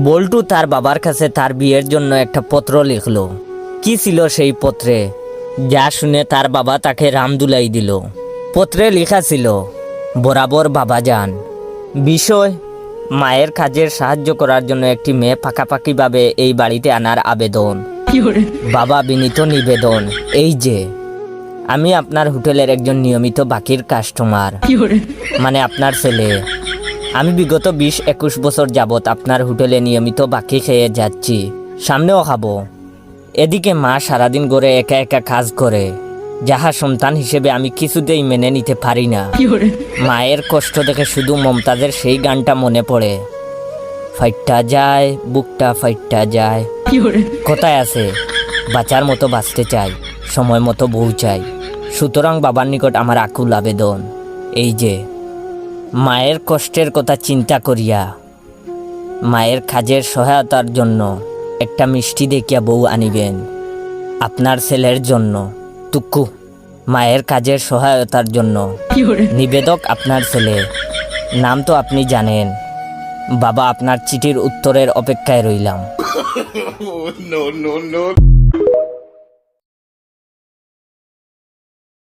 বল্টু তার বাবার কাছে তার বিয়ের জন্য একটা পত্র লিখলো। কি ছিল সেই পত্রে, যা শুনে তার বাবা তাকে রামদুলাই দিল। পত্রে লেখা ছিল, বরাবর বাবা যান। বিষয়, মায়ের কাজের সাহায্য করার জন্য একটি মেয়ে পাকাপাকিভাবে এই বাড়িতে আনার আবেদন। বাবা বিনীত নিবেদন, এই যে আমি আপনার হোটেলের একজন নিয়মিত বাকির কাস্টমার, মানে আপনার ছেলে। আমি বিগত 20-21 বছর যাবত আপনার হোটেলে নিয়মিত বাকি খেয়ে যাচ্ছি, সামনেও খাবো। এদিকে মা সারাদিন করে একা একা কাজ করে, যাহা সন্তান হিসেবে আমি কিছুতেই মেনে নিতে পারি না। মায়ের কষ্ট দেখে শুধু মমতাজের সেই গানটা মনে পড়ে, ফাইটটা যায় বুকটা ফাইটটা যায়। কোথায় আছে, বাঁচার মতো বাঁচতে চাই, সময় মতো বউ চাই। সুতরাং বাবার নিকট আমার আকুল আবেদন, এই যে মায়ের কষ্টের কথা চিন্তা করিয়া মায়ের কাজের সহায়তার জন্য একটা মিষ্টি দেখিয়া বউ আনিবেন আপনার ছেলের জন্য। টুকু, মায়ের কাজের সহায়তার জন্য নিবেদক আপনার ছেলে। নাম তো আপনি জানেন। বাবা, আপনার চিঠির উত্তরের অপেক্ষায় রইলাম। No, no, no.